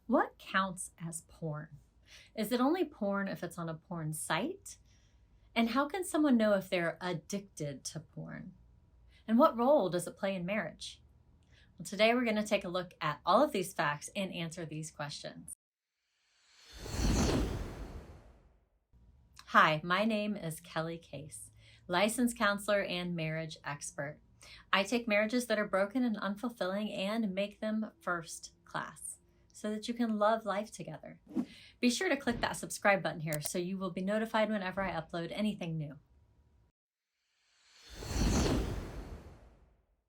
What counts as porn? Is it only porn if it's on a porn site? And how can someone know if they're addicted to porn? And what role does it play in marriage? Well, today we're going to take a look at all of these facts and answer these questions. Hi, my name is Kelly Case, licensed counselor and marriage expert. I take marriages that are broken and unfulfilling and make them first class so that you can love life together. Be sure to click that subscribe button here so you will be notified whenever I upload anything new.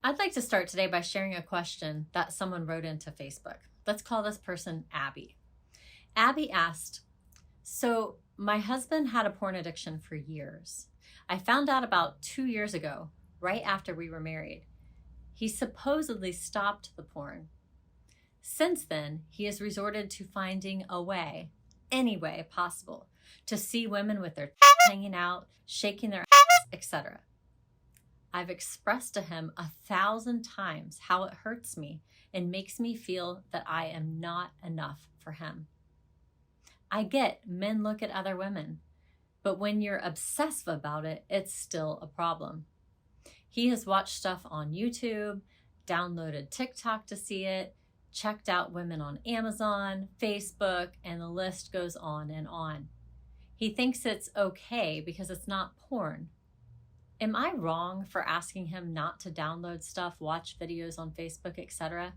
I'd like to start today by sharing a question that someone wrote into Facebook. Let's call this person Abby. Abby asked, so my husband had a porn addiction for years. I found out about 2 years ago, right after we were married. He supposedly stopped the porn. Since then, he has resorted to finding a way, any way possible, to see women with their hanging out, shaking their ass, etc. I've expressed to him 1,000 times how it hurts me and makes me feel that I am not enough for him. I get men look at other women, but when you're obsessive about it, it's still a problem. He has watched stuff on YouTube, downloaded TikTok to see it, checked out women on Amazon, Facebook, and the list goes on and on. He thinks it's okay because it's not porn. Am I wrong for asking him not to download stuff, watch videos on Facebook, etc.?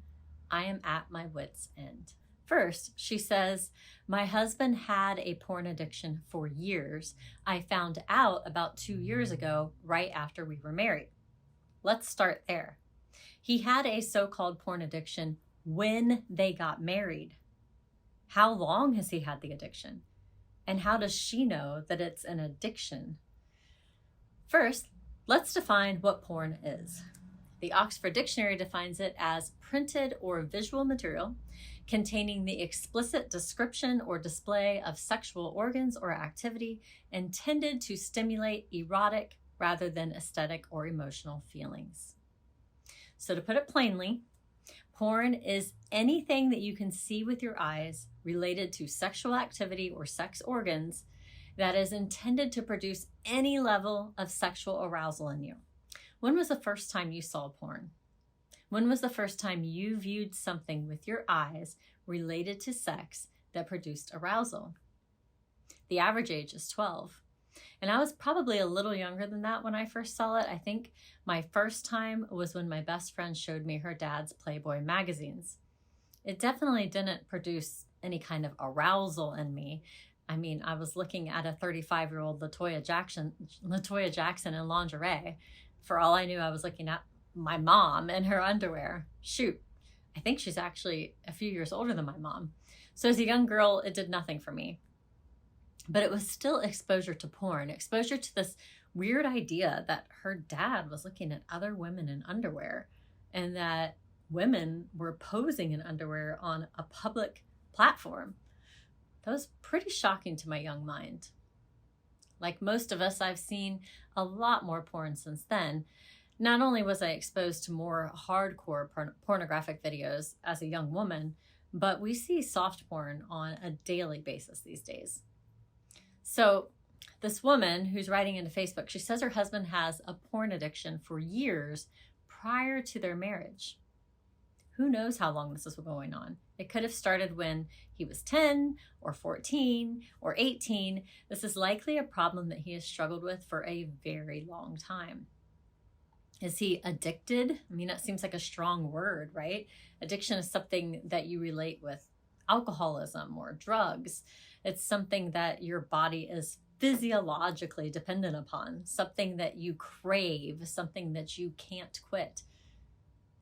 I am at my wit's end. First, she says, my husband had a porn addiction for years. I found out about 2 years ago, right after we were married. Let's start there. He had a so-called porn addiction when they got married. How long has he had the addiction? And how does she know that it's an addiction? First, let's define what porn is. The Oxford Dictionary defines it as printed or visual material containing the explicit description or display of sexual organs or activity intended to stimulate erotic rather than aesthetic or emotional feelings. So to put it plainly, porn is anything that you can see with your eyes related to sexual activity or sex organs that is intended to produce any level of sexual arousal in you. When was the first time you saw porn? When was the first time you viewed something with your eyes related to sex that produced arousal? The average age is 12. And I was probably a little younger than that when I first saw it. I think my first time was when my best friend showed me her dad's Playboy magazines. It definitely didn't produce any kind of arousal in me. I mean, I was looking at a 35-year-old LaToya Jackson in lingerie. For all I knew, I was looking at my mom in her underwear. Shoot, I think she's actually a few years older than my mom. So as a young girl, it did nothing for me. But it was still exposure to porn, exposure to this weird idea that her dad was looking at other women in underwear and that women were posing in underwear on a public platform. That was pretty shocking to my young mind. Like most of us, I've seen a lot more porn since then. Not only was I exposed to more hardcore pornographic videos as a young woman, but we see soft porn on a daily basis these days. So this woman who's writing into Facebook, she says her husband has a porn addiction for years prior to their marriage. Who knows how long this is going on? It could have started when he was 10 or 14 or 18. This is likely a problem that he has struggled with for a very long time. Is he addicted? I mean, that seems like a strong word, right? Addiction is something that you relate with alcoholism or drugs. It's something that your body is physiologically dependent upon, something that you crave, something that you can't quit.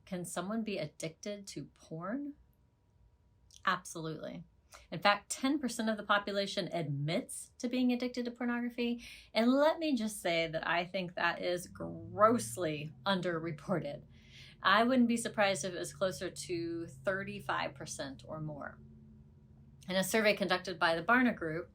Can someone be addicted to porn? Absolutely. In fact, 10% of the population admits to being addicted to pornography. And let me just say that I think that is grossly underreported. I wouldn't be surprised if it was closer to 35% or more. In a survey conducted by the Barna Group,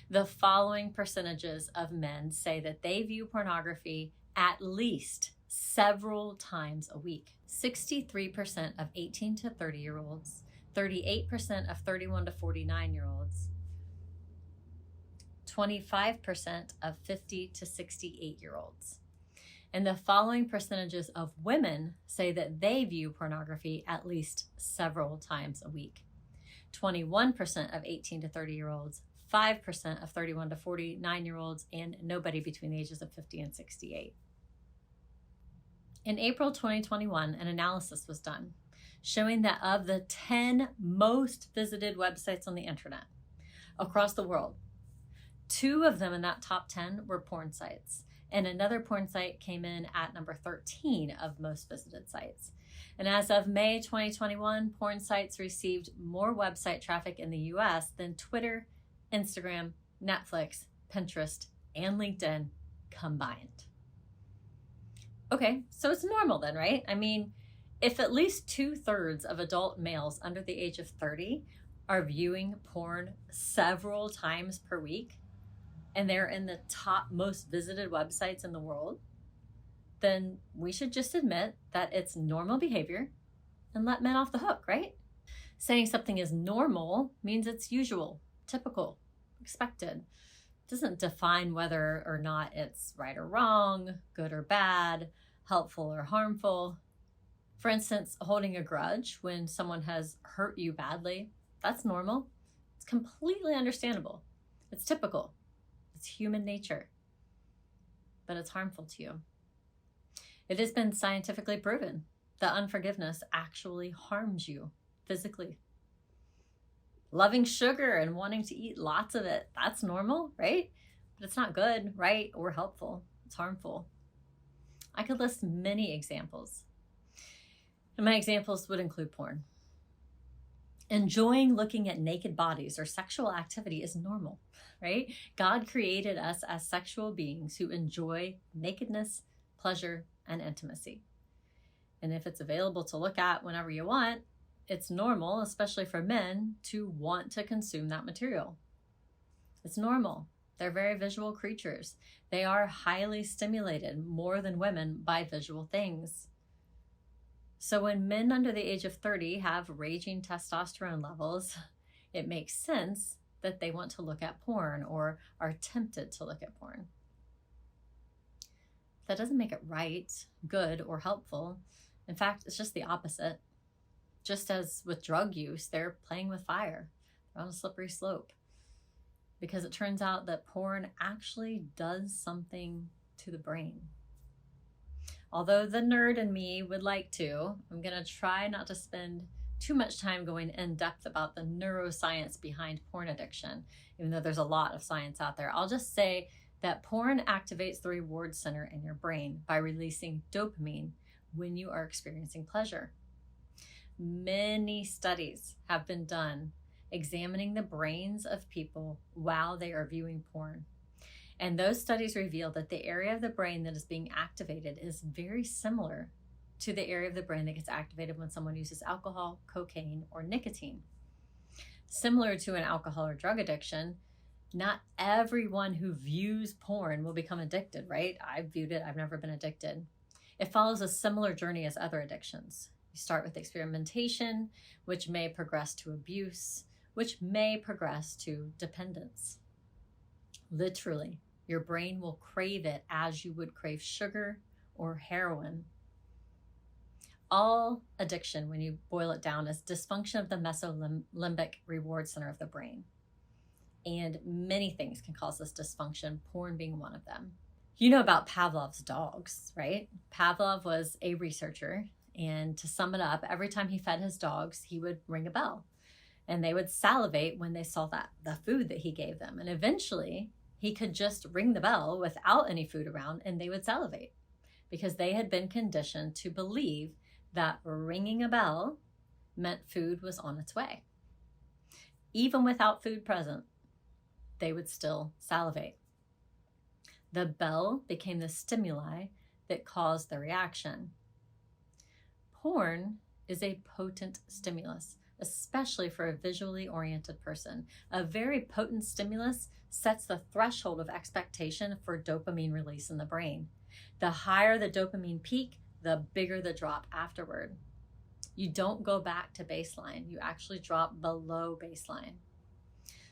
the following percentages of men say that they view pornography at least several times a week. 63% of 18 to 30-year-olds, 38% of 31 to 49-year-olds, 25% of 50 to 68-year-olds. And the following percentages of women say that they view pornography at least several times a week. 21% of 18 to 30-year-olds, 5% of 31 to 49-year-olds, and nobody between the ages of 50 and 68. In April 2021, an analysis was done showing that of the 10 most visited websites on the internet across the world, 2 of them in that top 10 were porn sites, and another porn site came in at number 13 of most visited sites. And as of May 2021, porn sites received more website traffic in the US than Twitter, Instagram, Netflix, Pinterest, and LinkedIn combined. Okay, so it's normal then, right? I mean, if at least 2/3 of adult males under the age of 30 are viewing porn several times per week, and they're in the top most visited websites in the world, then we should just admit that it's normal behavior and let men off the hook, right? Saying something is normal means it's usual, typical, expected. It doesn't define whether or not it's right or wrong, good or bad, helpful or harmful. For instance, holding a grudge when someone has hurt you badly, that's normal. It's completely understandable. It's typical. It's human nature. But it's harmful to you. It has been scientifically proven that unforgiveness actually harms you physically. Loving sugar and wanting to eat lots of it, that's normal, right? But it's not good, right, or helpful. It's harmful. I could list many examples. And my examples would include porn. Enjoying looking at naked bodies or sexual activity is normal, right? God created us as sexual beings who enjoy nakedness, pleasure, and intimacy. And if it's available to look at whenever you want, it's normal, especially for men, to want to consume that material. It's normal. They're very visual creatures. They are highly stimulated, more than women, by visual things. So when men under the age of 30 have raging testosterone levels, it makes sense that they want to look at porn or are tempted to look at porn. That doesn't make it right, good, or helpful. In fact, it's just the opposite. Just as with drug use, they're playing with fire. They're on a slippery slope. Because it turns out that porn actually does something to the brain. Although the nerd in me would like to, I'm going to try not to spend too much time going in depth about the neuroscience behind porn addiction, even though there's a lot of science out there. I'll just say that porn activates the reward center in your brain by releasing dopamine when you are experiencing pleasure. Many studies have been done examining the brains of people while they are viewing porn. And those studies reveal that the area of the brain that is being activated is very similar to the area of the brain that gets activated when someone uses alcohol, cocaine, or nicotine. Similar to an alcohol or drug addiction, not everyone who views porn will become addicted, right? I've viewed it, I've never been addicted. It follows a similar journey as other addictions. You start with experimentation, which may progress to abuse, which may progress to dependence. Literally, your brain will crave it as you would crave sugar or heroin. All addiction, when you boil it down, is dysfunction of the mesolimbic reward center of the brain. And many things can cause this dysfunction, porn being one of them. You know about Pavlov's dogs, right? Pavlov was a researcher, and to sum it up, every time he fed his dogs, he would ring a bell. And they would salivate when they saw the food that he gave them. And eventually, he could just ring the bell without any food around, and they would salivate because they had been conditioned to believe that ringing a bell meant food was on its way. Even without food present, they would still salivate. The bell became the stimuli that caused the reaction. Porn is a potent stimulus, especially for a visually oriented person. A very potent stimulus sets the threshold of expectation for dopamine release in the brain. The higher the dopamine peak, the bigger the drop afterward. You don't go back to baseline. You actually drop below baseline.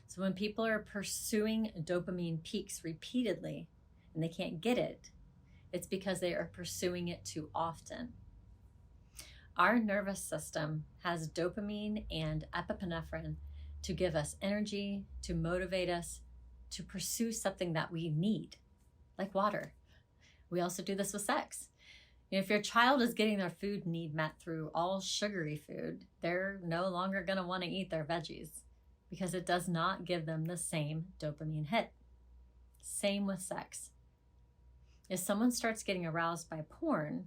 So when people are pursuing dopamine peaks repeatedly and they can't get it, it's because they are pursuing it too often. Our nervous system has dopamine and epinephrine to give us energy, to motivate us, to pursue something that we need, like water. We also do this with sex. If your child is getting their food need met through all sugary food, they're no longer going to want to eat their veggies because it does not give them the same dopamine hit. Same with sex. If someone starts getting aroused by porn,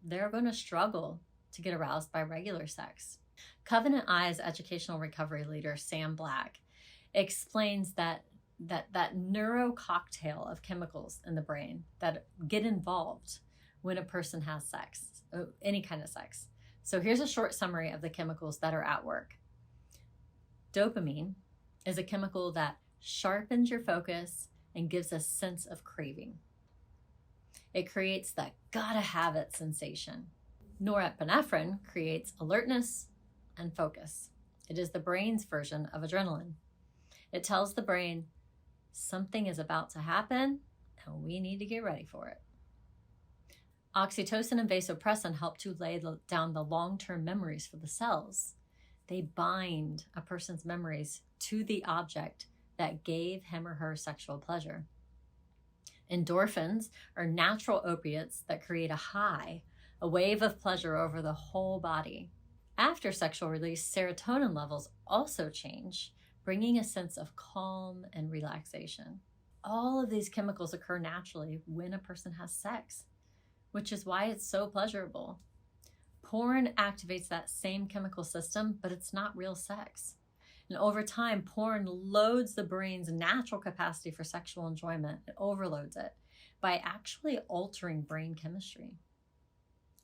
they're going to struggle to get aroused by regular sex. Covenant Eyes educational recovery leader Sam Black explains that neuro cocktail of chemicals in the brain that get involved when a person has sex, any kind of sex. So here's a short summary of the chemicals that are at work. Dopamine is a chemical that sharpens your focus and gives a sense of craving. It creates that gotta have it sensation. Norepinephrine creates alertness and focus. It is the brain's version of adrenaline. It tells the brain something is about to happen and we need to get ready for it. Oxytocin and vasopressin help to lay down the long-term memories for the cells. They bind a person's memories to the object that gave him or her sexual pleasure. Endorphins are natural opiates that create a high, a wave of pleasure over the whole body. After sexual release, serotonin levels also change, bringing a sense of calm and relaxation. All of these chemicals occur naturally when a person has sex, which is why it's so pleasurable. Porn activates that same chemical system, but it's not real sex. And over time, porn loads the brain's natural capacity for sexual enjoyment. It overloads it by actually altering brain chemistry.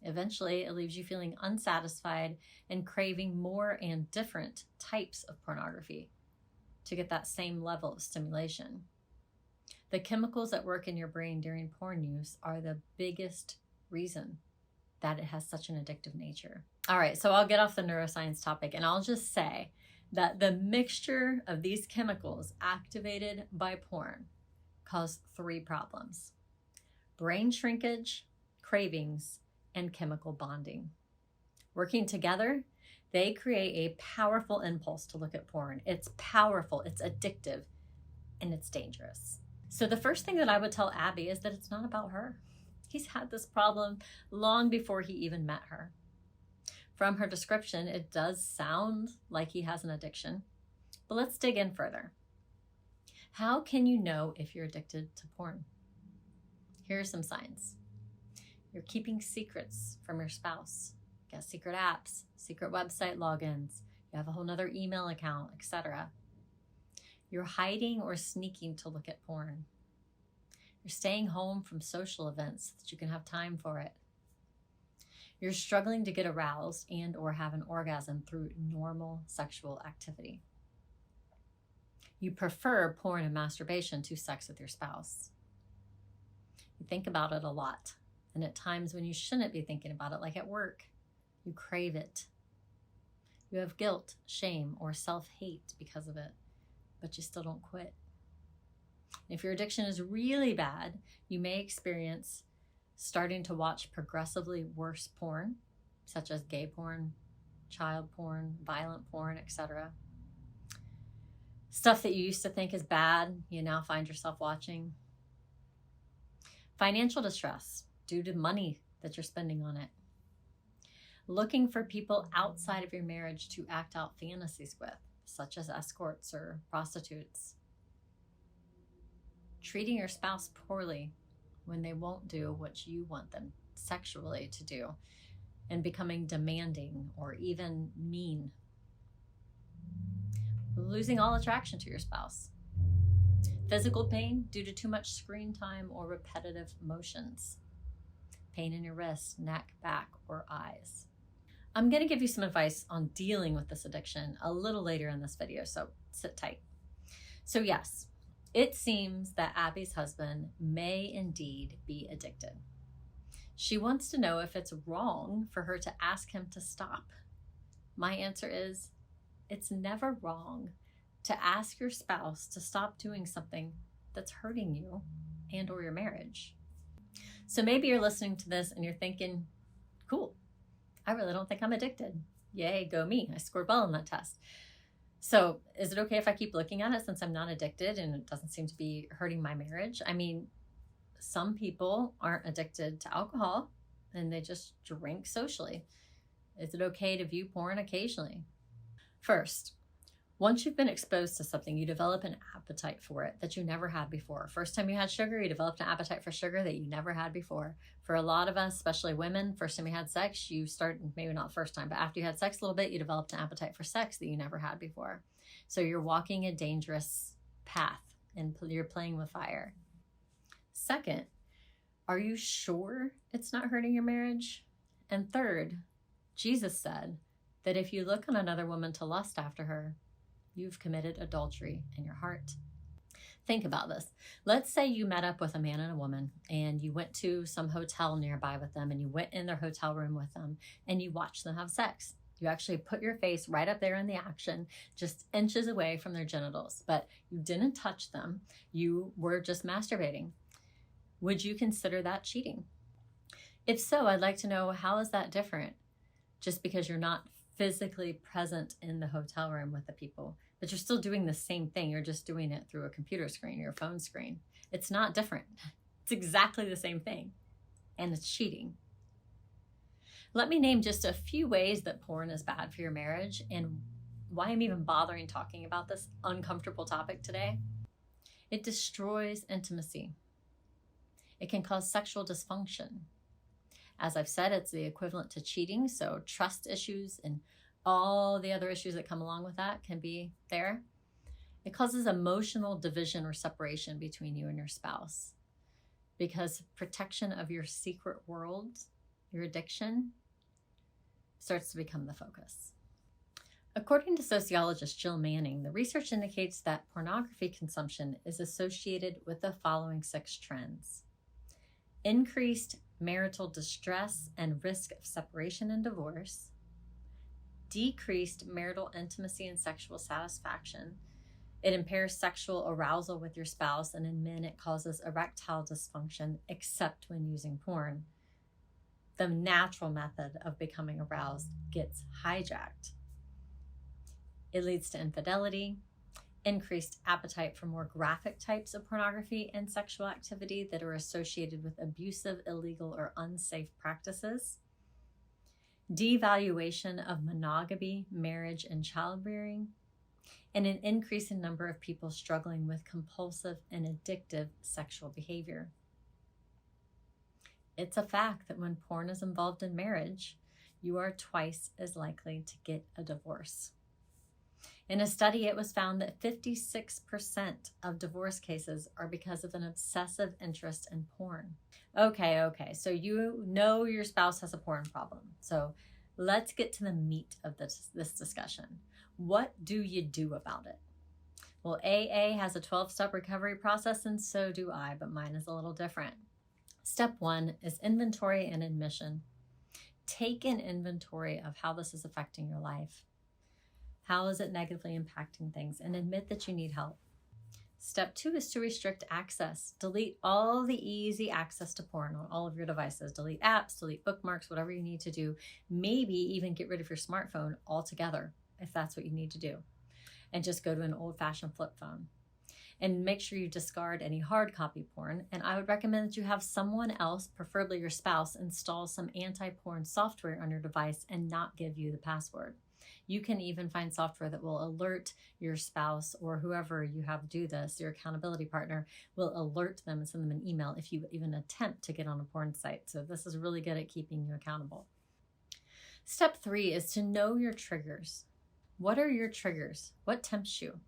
Eventually, it leaves you feeling unsatisfied and craving more and different types of pornography to get that same level of stimulation. The chemicals that work in your brain during porn use are the biggest reason that it has such an addictive nature. All right, so I'll get off the neuroscience topic and I'll just say that the mixture of these chemicals activated by porn cause 3 problems: brain shrinkage, cravings, and chemical bonding. Working together, they create a powerful impulse to look at porn. It's powerful, it's addictive, and it's dangerous. So the first thing that I would tell Abby is that it's not about her. He's had this problem long before he even met her. From her description, it does sound like he has an addiction, but let's dig in further. How can you know if you're addicted to porn? Here are some signs. You're keeping secrets from your spouse. You got secret apps, secret website logins, you have a whole nother email account, etc. You're hiding or sneaking to look at porn. You're staying home from social events so that you can have time for it. You're struggling to get aroused and or have an orgasm through normal sexual activity. You prefer porn and masturbation to sex with your spouse. You think about it a lot, and at times when you shouldn't be thinking about it, like at work, you crave it. You have guilt, shame, or self-hate because of it, but you still don't quit. If your addiction is really bad, you may experience starting to watch progressively worse porn, such as gay porn, child porn, violent porn, etc. Stuff that you used to think is bad, you now find yourself watching. Financial distress due to money that you're spending on it. Looking for people outside of your marriage to act out fantasies with, such as escorts or prostitutes. Treating your spouse poorly when they won't do what you want them sexually to do, and becoming demanding or even mean. Losing all attraction to your spouse. Physical pain due to too much screen time or repetitive motions. Pain in your wrists, neck, back, or eyes. I'm going to give you some advice on dealing with this addiction a little later in this video, so sit tight. So yes, it seems that Abby's husband may indeed be addicted. She wants to know if it's wrong for her to ask him to stop. My answer is, it's never wrong to ask your spouse to stop doing something that's hurting you and or your marriage. So maybe you're listening to this and you're thinking, cool, I really don't think I'm addicted. Yay, go me. I scored well on that test. So is it okay if I keep looking at it since I'm not addicted and it doesn't seem to be hurting my marriage? I mean, some people aren't addicted to alcohol and they just drink socially. Is it okay to view porn occasionally? First, once you've been exposed to something, you develop an appetite for it that you never had before. First time you had sugar, you developed an appetite for sugar that you never had before. For a lot of us, especially women, first time you had sex, you start, maybe not first time, but after you had sex a little bit, you developed an appetite for sex that you never had before. So you're walking a dangerous path and you're playing with fire. Second, are you sure it's not hurting your marriage? And third, Jesus said that if you look on another woman to lust after her, you've committed adultery in your heart. Think about this. Let's say you met up with a man and a woman and you went to some hotel nearby with them and you went in their hotel room with them and you watched them have sex. You actually put your face right up there in the action, just inches away from their genitals, but you didn't touch them. You were just masturbating. Would you consider that cheating? If so, I'd like to know, how is that different? Just because you're not physically present in the hotel room with the people, but you're still doing the same thing. You're just doing it through a computer screen or a phone screen. It's not different. It's exactly the same thing. And it's cheating. Let me name just a few ways that porn is bad for your marriage and why I'm even bothering talking about this uncomfortable topic today. It destroys intimacy. It can cause sexual dysfunction. As I've said, it's the equivalent to cheating, so trust issues and all the other issues that come along with that can be there. It causes emotional division or separation between you and your spouse because protection of your secret world, your addiction, starts to become the focus. According to sociologist Jill Manning, the research indicates that pornography consumption is associated with the following 6 trends: increased marital distress and risk of separation and divorce, decreased marital intimacy and sexual satisfaction. It impairs sexual arousal with your spouse, and in men it causes erectile dysfunction, except when using porn. The natural method of becoming aroused gets hijacked. It leads to infidelity, increased appetite for more graphic types of pornography and sexual activity that are associated with abusive, illegal, or unsafe practices, devaluation of monogamy, marriage, and childbearing, and an increase in number of people struggling with compulsive and addictive sexual behavior. It's a fact that when porn is involved in marriage, you are twice as likely to get a divorce. In a study, it was found that 56% of divorce cases are because of an obsessive interest in porn. Okay, so you know your spouse has a porn problem. So let's get to the meat of this discussion. What do you do about it? Well, AA has a 12-step recovery process, and so do I, but mine is a little different. Step 1 is inventory and admission. Take an inventory of how this is affecting your life. How is it negatively impacting things? And admit that you need help. Step 2 is to restrict access. Delete all the easy access to porn on all of your devices. Delete apps, delete bookmarks, whatever you need to do. Maybe even get rid of your smartphone altogether if that's what you need to do. And just go to an old-fashioned flip phone. And make sure you discard any hard copy porn. And I would recommend that you have someone else, preferably your spouse, install some anti-porn software on your device and not give you the password. You can even find software that will alert your spouse or whoever you have do this, your accountability partner, will alert them and send them an email if you even attempt to get on a porn site. So this is really good at keeping you accountable. Step 3 is to know your triggers. What are your triggers? What tempts you?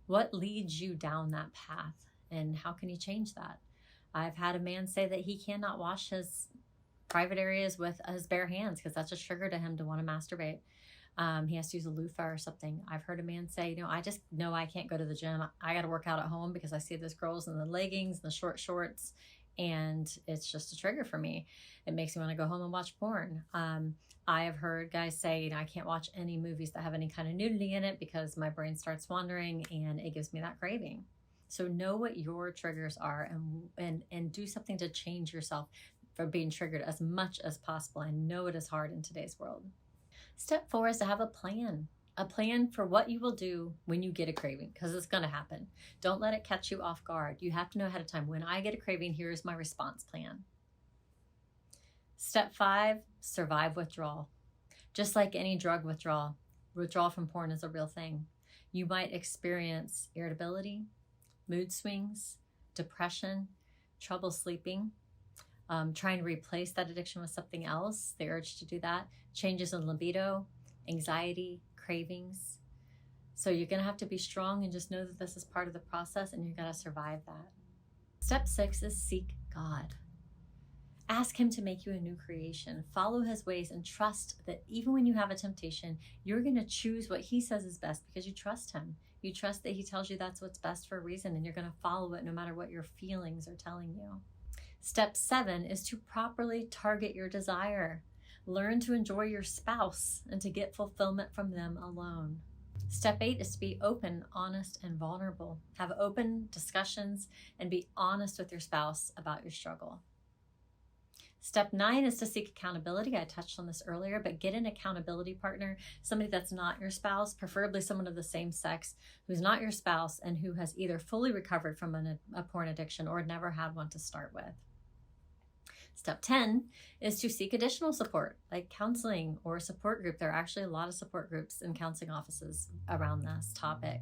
What leads you down that path? And how can you change that? I've had a man say that he cannot wash his private areas with his bare hands because that's a trigger to him to want to masturbate. He has to use a loofah or something. I've heard a man say, I just know I can't go to the gym. I got to work out at home because I see those girls in the leggings and the short shorts, and it's just a trigger for me. It makes me want to go home and watch porn. I have heard guys say, I can't watch any movies that have any kind of nudity in it because my brain starts wandering and it gives me that craving. So know what your triggers are and do something to change yourself from being triggered as much as possible. I know it is hard in today's world. Step 4 is to have a plan for what you will do when you get a craving, because it's going to happen. Don't let it catch you off guard. You have to know ahead of time, when I get a craving, here's my response plan. Step 5, survive withdrawal. Just like any drug withdrawal from porn is a real thing. You might experience irritability, mood swings, depression, trouble sleeping, trying to replace that addiction with something else, the urge to do that, changes in libido, anxiety, cravings. So you're going to have to be strong and just know that this is part of the process and you're going to survive that. Step 6 is seek God. Ask him to make you a new creation. Follow his ways and trust that even when you have a temptation, you're going to choose what he says is best because you trust him. You trust that he tells you that's what's best for a reason, and you're going to follow it no matter what your feelings are telling you. Step 7 is to properly target your desire. Learn to enjoy your spouse and to get fulfillment from them alone. Step 8 is to be open, honest, and vulnerable. Have open discussions and be honest with your spouse about your struggle. Step 9 is to seek accountability. I touched on this earlier, but get an accountability partner, somebody that's not your spouse, preferably someone of the same sex who's not your spouse and who has either fully recovered from a porn addiction or never had one to start with. Step 10 is to seek additional support, like counseling or a support group. There are actually a lot of support groups and counseling offices around this topic.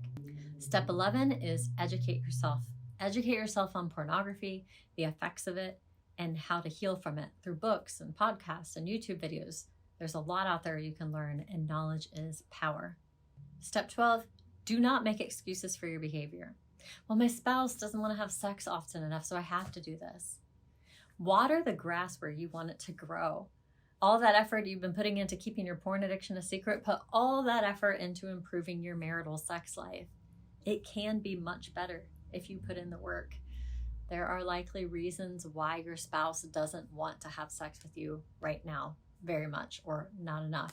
Step 11 is educate yourself. Educate yourself on pornography, the effects of it, and how to heal from it through books and podcasts and YouTube videos. There's a lot out there you can learn, and knowledge is power. Step 12, do not make excuses for your behavior. Well, my spouse doesn't want to have sex often enough, so I have to do this. Water the grass where you want it to grow. All that effort you've been putting into keeping your porn addiction a secret, put all that effort into improving your marital sex life. It can be much better if you put in the work. There are likely reasons why your spouse doesn't want to have sex with you right now, very much, or not enough.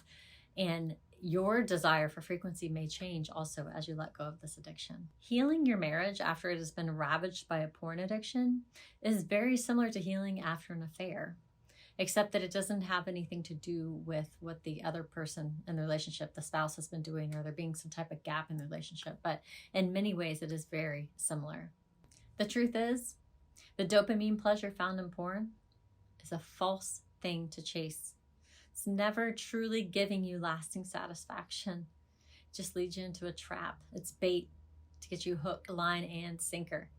And your desire for frequency may change also as you let go of this addiction. Healing your marriage after it has been ravaged by a porn addiction is very similar to healing after an affair, except that it doesn't have anything to do with what the other person in the relationship, the spouse, has been doing, or there being some type of gap in the relationship. But in many ways, it is very similar. The truth is, the dopamine pleasure found in porn is a false thing to chase. It's never truly giving you lasting satisfaction. It just leads you into a trap. It's bait to get you hook, line, and sinker.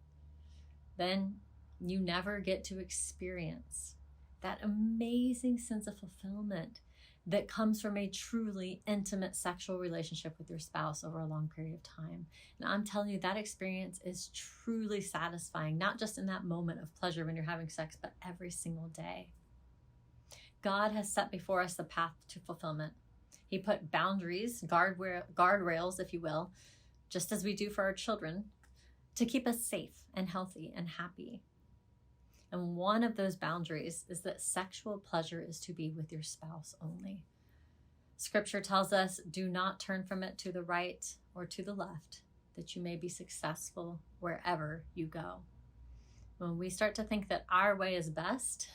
Then you never get to experience that amazing sense of fulfillment that comes from a truly intimate sexual relationship with your spouse over a long period of time. And I'm telling you, that experience is truly satisfying, not just in that moment of pleasure when you're having sex, but every single day. God has set before us the path to fulfillment. He put boundaries, guardrails, if you will, just as we do for our children, to keep us safe and healthy and happy. And one of those boundaries is that sexual pleasure is to be with your spouse only. Scripture tells us, do not turn from it to the right or to the left, that you may be successful wherever you go. When we start to think that our way is best,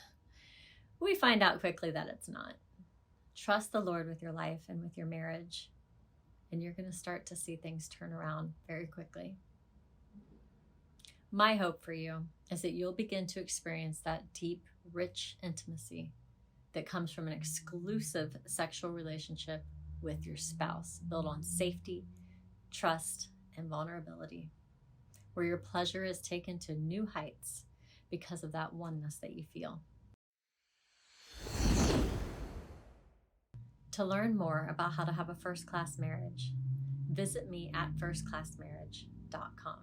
we find out quickly that it's not. Trust the Lord with your life and with your marriage, and you're going to start to see things turn around very quickly. My hope for you is that you'll begin to experience that deep, rich intimacy that comes from an exclusive sexual relationship with your spouse, built on safety, trust, and vulnerability, where your pleasure is taken to new heights because of that oneness that you feel. To learn more about how to have a first-class marriage, visit me at firstclassmarriage.com.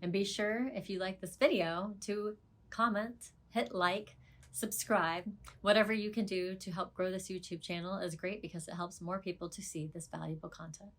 And be sure, if you like this video, to comment, hit like, subscribe. Whatever you can do to help grow this YouTube channel is great because it helps more people to see this valuable content.